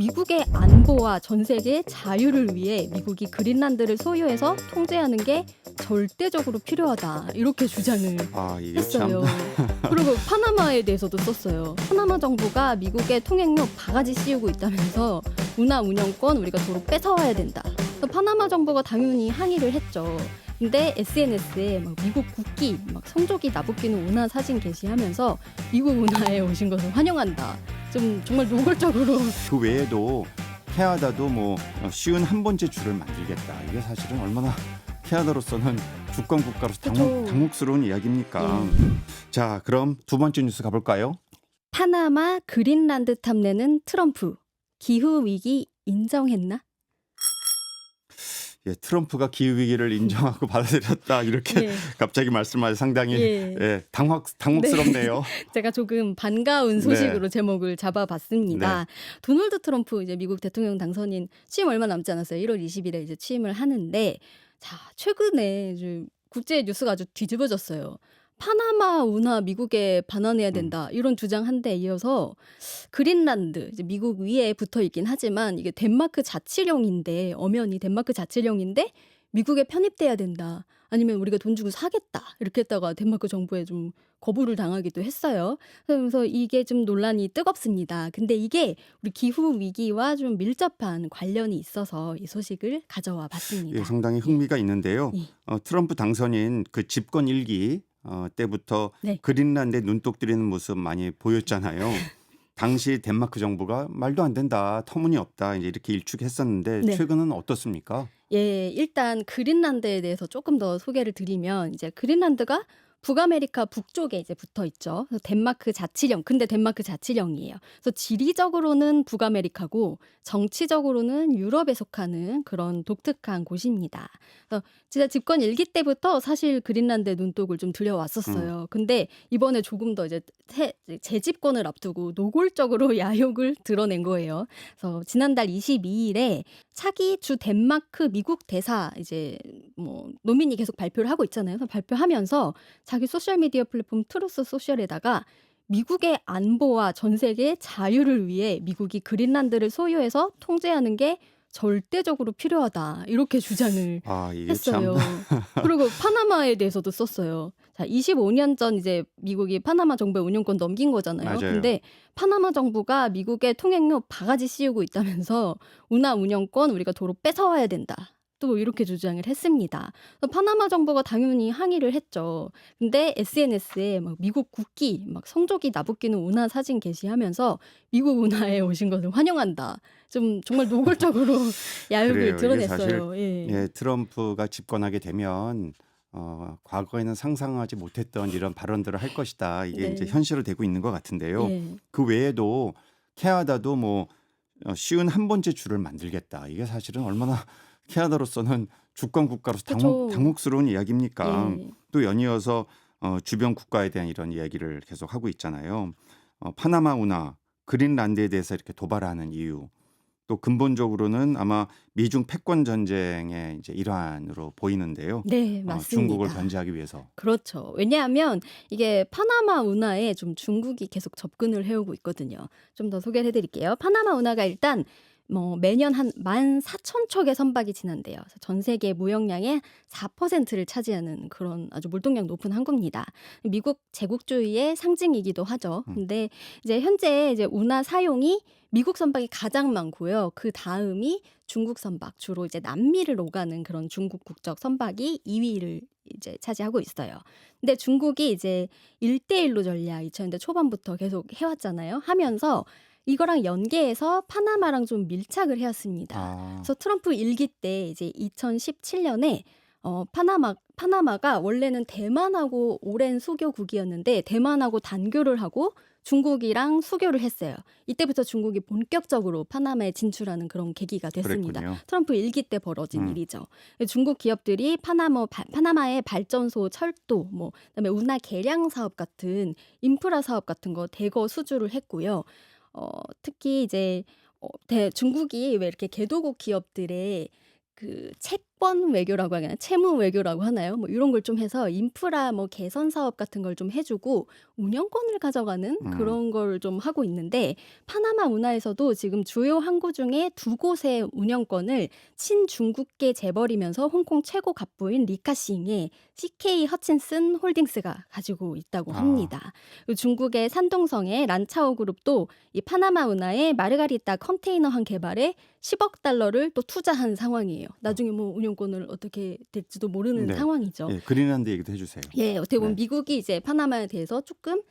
미국의 안보와 전 세계의 자유를 위해 미국이 그린란드를 소유해서 통제하는 게 절대적으로 필요하다. 이렇게 주장을 이게 참. 했어요. 그리고 파나마에 대해서도 썼어요. 파나마 정부가 미국의 통행료 바가지 씌우고 있다면서 운하 운영권 우리가 도로 뺏어와야 된다. 그래서 파나마 정부가 당연히 항의를 했죠. 근데 SNS에 막 미국 국기, 막 성조기 나부끼는 운하 사진 게시하면서 미국 운하에 오신 것을 환영한다. 좀 정말 노골적으로 그 외에도 캐나다도 쉬운 한 번째 줄을 만들겠다. 이게 사실은 얼마나 캐나다로서는 주권 국가로서 그쵸. 당혹스러운 이야기입니까? 예. 자, 그럼 두 번째 뉴스 가볼까요? 파나마 그린란드 탐내는 트럼프. 기후 위기 인정했나? 예, 트럼프가 기후 위기를 인정하고 받아들였다. 이렇게 예. 갑자기 말씀하시 상당히 예. 당혹스럽네요. 제가 조금 반가운 소식으로 제목을 잡아봤습니다. 도널드 트럼프 이제 미국 대통령 당선인 취임 얼마 남지 않았어요. 1월 20일에 이제 취임을 하는데, 자, 최근에 이제 국제 뉴스가 아주 뒤집어졌어요. 파나마 운하 미국에 반환해야 된다. 이런 주장 한 데 이어서 그린란드 이제 미국 위에 붙어 있긴 하지만 이게 덴마크 자치령인데, 엄연히 덴마크 자치령인데 미국에 편입돼야 된다. 아니면 우리가 돈 주고 사겠다. 이렇게 했다가 덴마크 정부에 좀 거부를 당하기도 했어요. 그래서 이게 좀 논란이 뜨겁습니다. 근데 이게 우리 기후 위기와 좀 밀접한 관련이 있어서 이 소식을 가져와 봤습니다. 예, 상당히 흥미가 있는데요. 예. 트럼프 당선인 그 집권 일기 때부터 네. 그린란드에 눈독 들이는 모습 많이 보였잖아요. 당시 덴마크 정부가 말도 안 된다, 터무니없다 이렇게 일축했었는데 네. 최근은 어떻습니까? 예, 일단 그린란드에 대해서 조금 더 소개를 드리면 이제 그린란드가 북아메리카 북쪽에 이제 붙어 있죠. 그래서 덴마크 자치령. 근데 덴마크 자치령이에요. 그래서 지리적으로는 북아메리카고 정치적으로는 유럽에 속하는 그런 독특한 곳입니다. 그래서 진짜 집권 일기 때부터 사실 그린란드에 눈독을 좀 들여왔었어요. 근데 이번에 조금 더 이제 재집권을 앞두고 노골적으로 야욕을 드러낸 거예요. 그래서 지난달 22일에 차기 주 덴마크 미국 대사 이제 노민이 계속 발표를 하고 있잖아요. 그래서 발표하면서 자기 소셜미디어 플랫폼 트루스 소셜에다가 미국의 안보와 전 세계의 자유를 위해 미국이 그린란드를 소유해서 통제하는 게 절대적으로 필요하다. 이렇게 주장을 이게 했어요. 참. 그리고 파나마에 대해서도 썼어요. 자, 25년 전 이제 미국이 파나마 정부에 운영권 넘긴 거잖아요. 맞아요. 근데 파나마 정부가 미국의 통행료 바가지 씌우고 있다면서 운하 운영권 우리가 도로 뺏어와야 된다. 또 이렇게 주장을 했습니다. 그래서 파나마 정부가 당연히 항의를 했죠. 근데 SNS에 막 미국 국기, 막 성조기 나부끼는 운하 사진 게시하면서 미국 운하에 오신 것을 환영한다. 좀 정말 노골적으로 야욕을 그래요. 이게 사실 드러냈어요. 예. 트럼프가 집권하게 되면 과거에는 상상하지 못했던 이런 발언들을 할 것이다. 이게 네. 이제 현실로 되고 있는 것 같은데요. 예. 그 외에도 캐나다도 쉬운 한 번째 줄을 만들겠다. 이게 사실은 얼마나 캐나다로서는 주권 국가로서 그쵸. 당혹스러운 이야기입니까? 예. 또 연이어서 주변 국가에 대한 이런 이야기를 계속 하고 있잖아요. 파나마 운하, 그린란드에 대해서 이렇게 도발하는 이유. 또 근본적으로는 아마 미중 패권 전쟁의 이제 일환으로 보이는데요. 네, 맞습니다. 중국을 견제하기 위해서. 그렇죠. 왜냐하면 이게 파나마 운하에 좀 중국이 계속 접근을 해오고 있거든요. 좀 더 소개를 해드릴게요. 파나마 운하가 일단 매년 한 14,000척의 선박이 지난대요. 그래서 전 세계 무역량의 4%를 차지하는 그런 아주 물동량 높은 항구입니다. 미국 제국주의의 상징이기도 하죠. 근데 이제 현재 이제 운하 사용이 미국 선박이 가장 많고요. 그 다음이 중국 선박, 주로 이제 남미를 오가는 그런 중국 국적 선박이 2위를 이제 차지하고 있어요. 근데 중국이 이제 1대1로 전략 2000년대 초반부터 계속 해왔잖아요. 하면서 이거랑 연계해서 파나마랑 좀 밀착을 해왔습니다. 그래서 트럼프 일기 때 이제 2017년에 파나마가 원래는 대만하고 오랜 수교국이었는데 대만하고 단교를 하고 중국이랑 수교를 했어요. 이때부터 중국이 본격적으로 파나마에 진출하는 그런 계기가 됐습니다. 그랬군요. 트럼프 일기 때 벌어진 일이죠. 중국 기업들이 파나마의 발전소, 철도, 그다음에 운하 개량 사업 같은 인프라 사업 같은 거 대거 수주를 했고요. 특히 이제 중국이 왜 이렇게 개도국 기업들의 그 책 채권 외교라고 하나 채무 외교라고 하나요? 뭐 이런 걸 좀 해서 인프라 뭐 개선 사업 같은 걸 좀 해주고 운영권을 가져가는 음. 그런 걸 좀 하고 있는데 파나마 운하에서도 지금 주요 항구 중에 두 곳의 운영권을 친중국계 재벌이면서 홍콩 최고 갑부인 리카싱의 CK 허친슨 홀딩스가 가지고 있다고 아. 합니다. 그리고 중국의 산둥성의 란차오 그룹도 이 파나마 운하의 마르가리타 컨테이너항 개발에 10억 달러를 또 투자한 상황이에요. 나중에 뭐 운영권을 어떻게 될지도 모르는 네. 상황이죠. 예. 그린란드 얘기도 해 주세요. 예, 어떻게 보면 네. 미국이 이제 파나마에 대해서 조금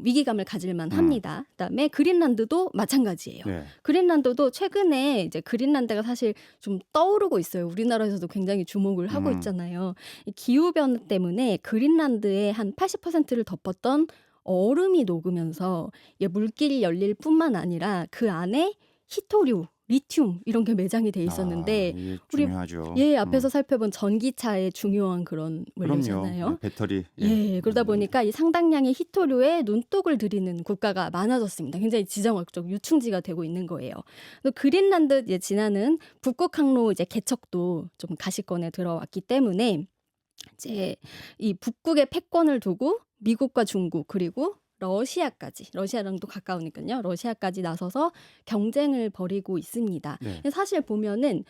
위기감을 가질만 음. 합니다. 그다음에 그린란드도 마찬가지예요. 네. 그린란드도 최근에 이제 그린란드가 사실 좀 떠오르고 있어요. 우리나라에서도 굉장히 주목을 하고 음. 있잖아요. 이 기후변화 때문에 그린란드의 한 80%를 덮었던 얼음이 녹으면서 이게 물길이 열릴 뿐만 아니라 그 안에 히토류, 리튬 이런 게 매장이 돼 아 있었는데 이게 우리 중요하죠. 예, 앞에서 살펴본 전기차의 중요한 그런 그럼요. 원료잖아요. 예 배터리 예, 그러다 음. 보니까 이 상당량의 히토류에 눈독을 들이는 국가가 많아졌습니다. 굉장히 지정학적 유충지가 되고 있는 거예요. 또 그린란드 이제 지나는 북극 항로 이제 개척도 좀 가시권에 들어왔기 때문에 이제 이 북극의 패권을 두고 미국과 중국 그리고 러시아까지 러시아랑도 가까우니까요. 러시아까지 나서서 경쟁을 벌이고 있습니다. 네. 근데 사실 보면은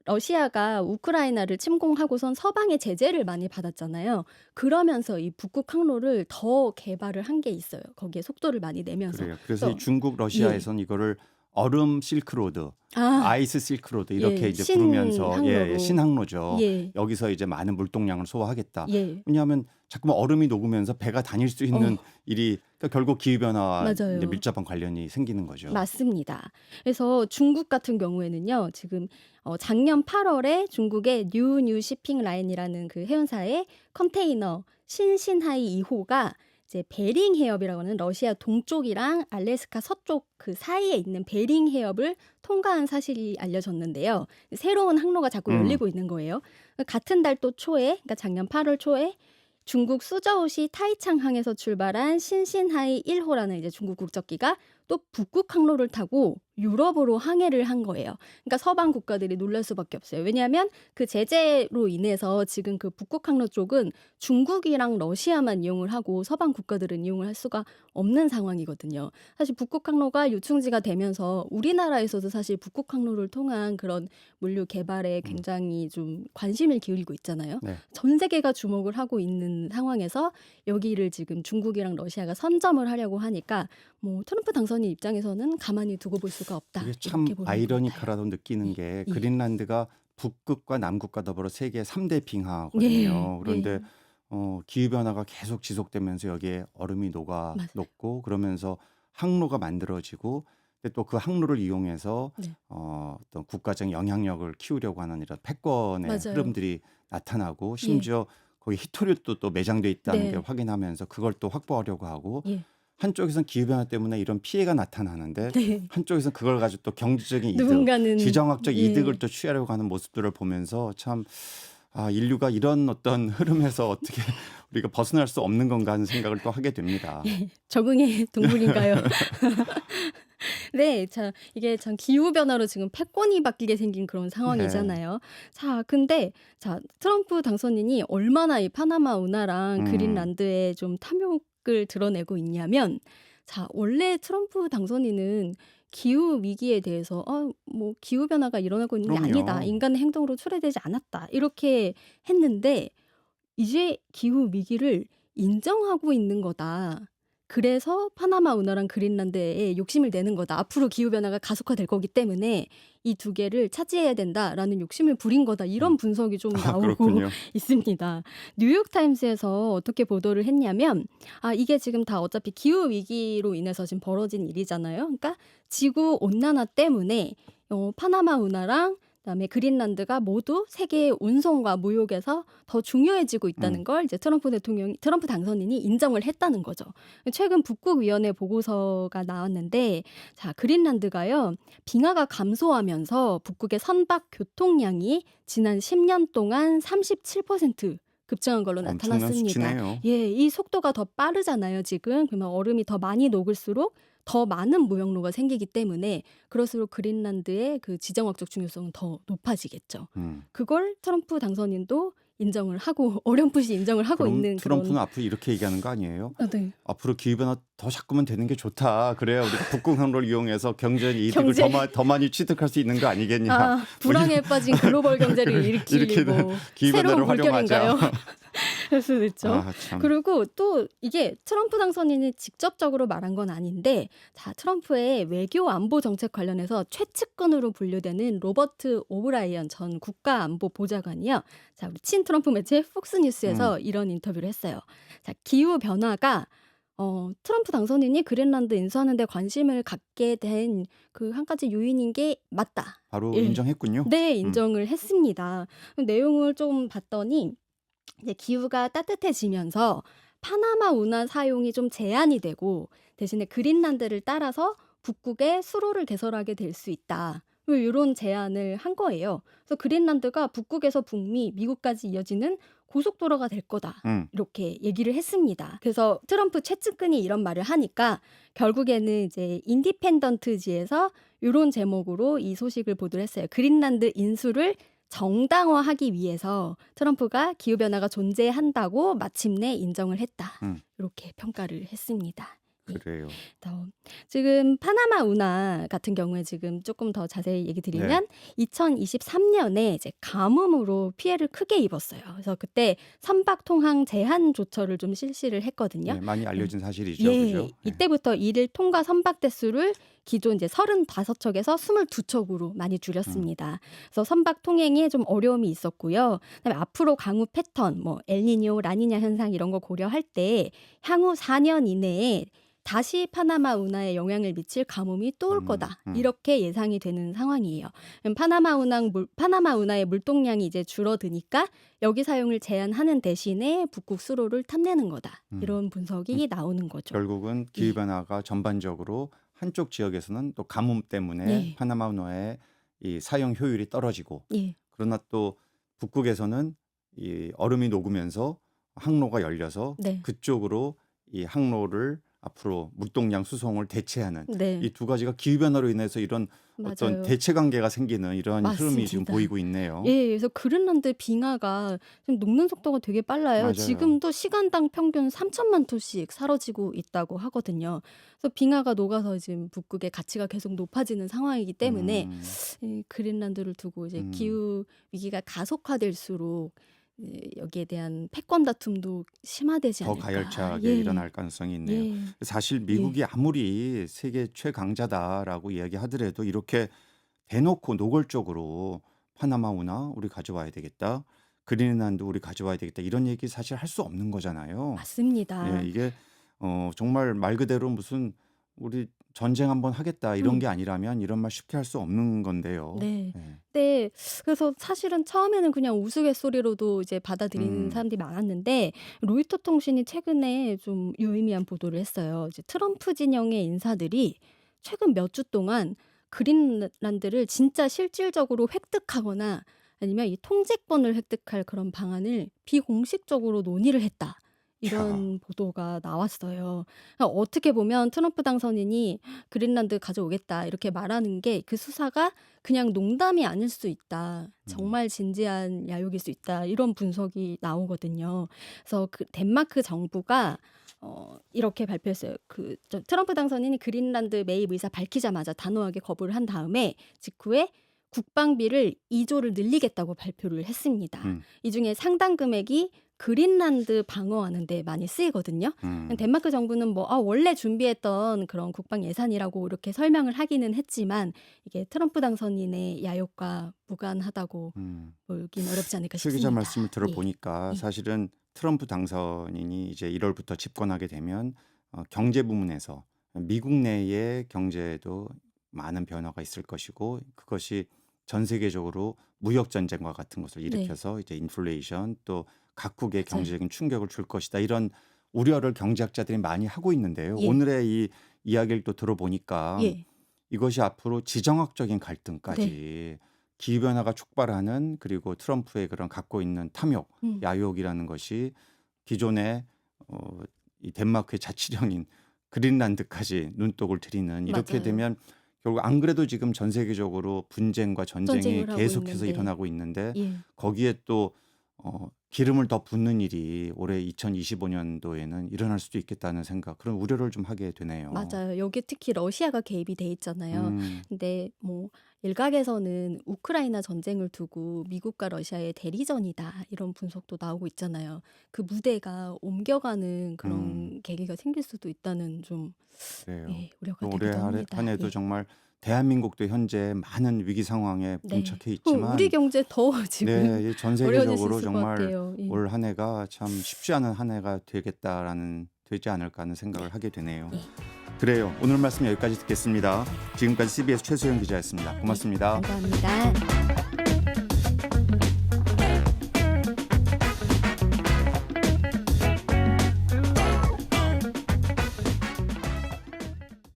러시아가 우크라이나를 침공하고선 서방의 제재를 많이 받았잖아요. 그러면서 이 북극 항로를 더 개발을 한 게 있어요. 거기에 속도를 많이 내면서. 그래요. 그래서 이 그래서 중국 예. 러시아에선 이거를 얼음 실크로드, 아, 아이스 실크로드 이렇게 예, 이제 부르면서 신항로로. 신항로죠. 예, 여기서 이제 많은 물동량을 소화하겠다. 예. 왜냐하면 자꾸만 얼음이 녹으면서 배가 다닐 수 있는 일이 그러니까 결국 기후 변화와 이제 맞아요. 밀접한 관련이 생기는 거죠. 맞습니다. 그래서 중국 같은 경우에는요, 지금 작년 8월에 중국의 뉴 시핑 라인이라는 그 해운사의 컨테이너 신신하이 2호가 이제 베링 해협이라고 하는 러시아 동쪽이랑 알래스카 서쪽 그 사이에 있는 베링 해협을 통과한 사실이 알려졌는데요. 새로운 항로가 자꾸 열리고 있는 거예요. 같은 달도 초에, 그러니까 작년 8월 초에 중국 수저우시 타이창항에서 출발한 신신하이 1호라는 이제 중국 국적기가 또 북극 항로를 타고 유럽으로 항해를 한 거예요. 그러니까 서방 국가들이 놀랄 수밖에 없어요. 왜냐하면 그 제재로 인해서 지금 그 북극 항로 쪽은 중국이랑 러시아만 이용을 하고 서방 국가들은 이용을 할 수가 없는 상황이거든요. 사실 북극 항로가 유충지가 되면서 우리나라에서도 사실 북극 항로를 통한 그런 물류 개발에 굉장히 좀 관심을 기울이고 있잖아요. 네. 전 세계가 주목을 하고 있는 상황에서 여기를 지금 중국이랑 러시아가 선점을 하려고 하니까 뭐 트럼프 당선인 입장에서는 가만히 두고 볼 수가 없다. 이게 참 이렇게 보는 것 같아요. 아이러니컬하다고 느끼는 게 예. 그린란드가 북극과 남극과 더불어 세계 3대 예, 빙하거든요. 그런데 예, 기후 변화가 계속 지속되면서 여기에 얼음이 녹아 맞아요. 녹고 그러면서 항로가 만들어지고 근데 또 그 항로를 이용해서 네. 어떤 국가적 영향력을 키우려고 하는 이런 패권의 맞아요. 흐름들이 나타나고 예, 심지어 거기 히토류도 또 매장돼 있다는 게 네, 확인하면서 그걸 또 확보하려고 하고 예, 한쪽에선 기후 변화 때문에 이런 피해가 나타나는데 네. 한쪽에서는 그걸 가지고 또 경제적인 이득, 누군가는 지정학적 예, 이득을 또 취하려고 하는 모습들을 보면서 참 인류가 이런 어떤 흐름에서 어떻게 우리가 벗어날 수 없는 건가 하는 생각을 또 하게 됩니다. 적응의 동물인가요? 네, 자, 이게 참 기후변화로 지금 패권이 바뀌게 생긴 그런 네. 상황이잖아요. 자, 근데, 자, 트럼프 당선인이 얼마나 이 파나마 운하랑 음, 그린란드에 좀 탐욕을 드러내고 있냐면, 자, 원래 트럼프 당선인은 기후 위기에 대해서, 뭐, 기후변화가 일어나고 있는 게 아니다. 그럼요. 인간의 행동으로 초래되지 않았다. 이렇게 했는데, 이제 기후 위기를 인정하고 있는 거다. 그래서 파나마 운하랑 그린란드에 욕심을 내는 거다. 앞으로 기후 변화가 가속화될 거기 때문에 이 두 개를 차지해야 된다라는 욕심을 부린 거다. 이런 분석이 좀 나오고 그렇군요. 있습니다. 뉴욕 타임스에서 어떻게 보도를 했냐면 이게 지금 다 어차피 기후 위기로 인해서 지금 벌어진 일이잖아요. 그러니까 지구 온난화 때문에 파나마 운하랑 그다음에 그린란드가 모두 세계의 운송과 무역에서 더 중요해지고 있다는 음, 걸 이제 트럼프 당선인이 인정을 했다는 거죠. 최근 북극위원회 보고서가 나왔는데, 자, 그린란드가요, 빙하가 감소하면서 북극의 선박 교통량이 지난 10년 동안 37% 급증한 걸로 엄청난 나타났습니다. 수치네요. 예, 이 속도가 더 빠르잖아요, 지금. 그러면 얼음이 더 많이 녹을수록 더 많은 무역로가 생기기 때문에 그럴수록 그린란드의 그 지정학적 중요성은 더 높아지겠죠. 음. 그걸 트럼프 당선인도 인정을 하고 어렴풋이 인정을 하고 그럼 있는 트럼프는 그런. 앞으로 이렇게 얘기하는 거 아니에요? 네. 앞으로 기후변화 더 자꾸만 되는 게 좋다. 그래야 우리가 북극 항로를 이용해서 경제 이득을 경제. 더 많이 취득할 수 있는 거 아니겠냐. 아, 뭐 불황에 빠진 글로벌 경제를 일으키고 일으키는 기후변화를 새로운 물결인가요? 활용하자. 그럴 수도 있죠. 아, 참. 그리고 또 이게 트럼프 당선인이 직접적으로 말한 건 아닌데, 자, 트럼프의 외교 안보 정책 관련해서 최측근으로 분류되는 로버트 오브라이언 전 국가안보보좌관이요. 자, 우리 친 트럼프 매체 폭스뉴스에서 이런 인터뷰를 했어요. 자, 기후 변화가 트럼프 당선인이 그린란드 인수하는 데 관심을 갖게 된 그 한 가지 요인인 게 맞다. 바로 예. 인정했군요. 네, 인정을 했습니다. 내용을 좀 봤더니 이제 기후가 따뜻해지면서 파나마 운하 사용이 좀 제한이 되고 대신에 그린란드를 따라서 북극에 수로를 개설하게 될 수 있다. 이런 제안을 한 거예요. 그래서 그린란드가 북극에서 북미, 미국까지 이어지는 고속도로가 될 거다. 음. 이렇게 얘기를 했습니다. 그래서 트럼프 최측근이 이런 말을 하니까 결국에는 이제 인디펜던트지에서 이런 제목으로 이 소식을 보도를 했어요. 그린란드 인수를 정당화하기 위해서 트럼프가 기후변화가 존재한다고 마침내 인정을 했다. 이렇게 평가를 했습니다. 예. 그래요. 지금 파나마 운하 같은 경우에 지금 조금 더 자세히 얘기 드리면 2023년에 이제 가뭄으로 피해를 크게 입었어요. 그래서 그때 선박 통항 제한 조처를 좀 실시를 했거든요. 네, 많이 알려진 사실이죠. 예, 그죠? 이때부터 일일 통과 선박 대수를 기존 이제 35척에서 22척으로 많이 줄였습니다. 그래서 선박 통행에 좀 어려움이 있었고요. 그다음에 앞으로 강우 패턴, 뭐 엘니뇨, 라니냐 현상 이런 거 고려할 때 향후 4년 이내에 다시 파나마 운하에 영향을 미칠 가뭄이 또 올 거다. 이렇게 예상이 되는 상황이에요. 파나마 운하의 물동량이 이제 줄어드니까 여기 사용을 제한하는 대신에 북극 수로를 탐내는 거다. 이런 분석이 나오는 거죠. 결국은 기후변화가 전반적으로 한쪽 지역에서는 또 가뭄 때문에 파나마 운하의 이 사용 효율이 떨어지고 그러나 또 북극에서는 이 얼음이 녹으면서 항로가 열려서 그쪽으로 이 항로를 앞으로 물동량 수송을 대체하는 이 두 가지가 기후변화로 인해서 이런 어떤 맞아요. 대체 관계가 생기는 이러한 흐름이 지금 맞습니다. 보이고 있네요. 예, 그래서 그린란드 빙하가 지금 녹는 속도가 되게 빨라요. 맞아요. 지금도 시간당 평균 3천만 톤씩 사라지고 있다고 하거든요. 그래서 빙하가 녹아서 지금 북극의 가치가 계속 높아지는 상황이기 때문에 이 그린란드를 두고 이제 기후 위기가 가속화될수록 여기에 대한 패권 다툼도 심화되지 더 않을까. 가열차게 일어날 가능성이 있네요. 예. 사실 미국이 아무리 세계 최강자다라고 이야기하더라도 이렇게 대놓고 노골적으로 파나마 운하 우리 가져와야 되겠다. 그린란드 우리 가져와야 되겠다. 이런 얘기 사실 할 수 없는 거잖아요. 맞습니다. 예, 이게 정말 말 그대로 무슨 우리 전쟁 한번 하겠다 이런 게 아니라면 이런 말 쉽게 할 수 없는 건데요. 네. 예. 네. 그래서 사실은 처음에는 그냥 우스갯소리로도 이제 받아들이는 사람들이 많았는데 로이터 통신이 최근에 좀 유의미한 보도를 했어요. 이제 트럼프 진영의 인사들이 최근 몇 주 동안 그린란드를 진짜 실질적으로 획득하거나 아니면 이 통제권을 획득할 그런 방안을 비공식적으로 논의를 했다. 이런 보도가 나왔어요. 그러니까 어떻게 보면 트럼프 당선인이 그린란드 가져오겠다 이렇게 말하는 게 그 수사가 그냥 농담이 아닐 수 있다. 정말 진지한 야욕일 수 있다. 이런 분석이 나오거든요. 그래서 그 덴마크 정부가 이렇게 발표했어요. 트럼프 당선인이 그린란드 매입 의사 밝히자마자 단호하게 거부를 한 다음에 직후에 국방비를 2조를 늘리겠다고 발표를 했습니다. 이 중에 상당 금액이 그린란드 방어하는 데 많이 쓰이거든요. 덴마크 정부는 원래 준비했던 그런 국방 예산이라고 이렇게 설명을 하기는 했지만 이게 트럼프 당선인의 야욕과 무관하다고 보기는 어렵지 않을까 최 싶습니다. 기자 말씀을 들어보니까 사실은 트럼프 당선인이 이제 1월부터 집권하게 되면 경제 부문에서 미국 내의 경제에도 많은 변화가 있을 것이고 그것이 전 세계적으로 무역 전쟁과 같은 것을 일으켜서 이제 인플레이션 또 각국의 경제적인 충격을 줄 것이다. 이런 우려를 경제학자들이 많이 하고 있는데요. 오늘의 이 이야기를 또 들어보니까 이것이 앞으로 지정학적인 갈등까지 기후변화가 촉발하는 그리고 트럼프의 그런 갖고 있는 탐욕, 야욕이라는 것이 기존의 이 덴마크의 자치령인 그린란드까지 눈독을 들이는 이렇게 맞아요. 되면 결국 안 그래도 지금 전 세계적으로 분쟁과 전쟁이 전쟁을 하고 계속해서 있는데. 일어나고 있는데 예. 거기에 또 기름을 더 붓는 일이 올해 2025년도에는 일어날 수도 있겠다는 생각, 그런 우려를 좀 하게 되네요. 맞아요. 여기에 특히 러시아가 개입이 돼 있잖아요. 음, 근데 뭐 일각에서는 우크라이나 전쟁을 두고 미국과 러시아의 대리전이다 이런 분석도 나오고 있잖아요. 그 무대가 옮겨가는 그런 음, 계기가 생길 수도 있다는 좀 그래요. 예, 우려가 또 올해 되기도 합니다. 한 해도 예. 정말 대한민국도 현재 많은 위기 상황에 네. 봉착해 우리 있지만 경제 더 지금 네, 전 어려워질 수 세계적으로 있을 것 정말 같아요. 예. 올 한 해가 참 쉽지 않은 한 해가 되지 않을까 하는 네. 생각을 하게 되네요. 예. 그래요. 오늘 말씀 여기까지 듣겠습니다. 지금까지 CBS 최소영 기자였습니다. 네. 고맙습니다. 감사합니다.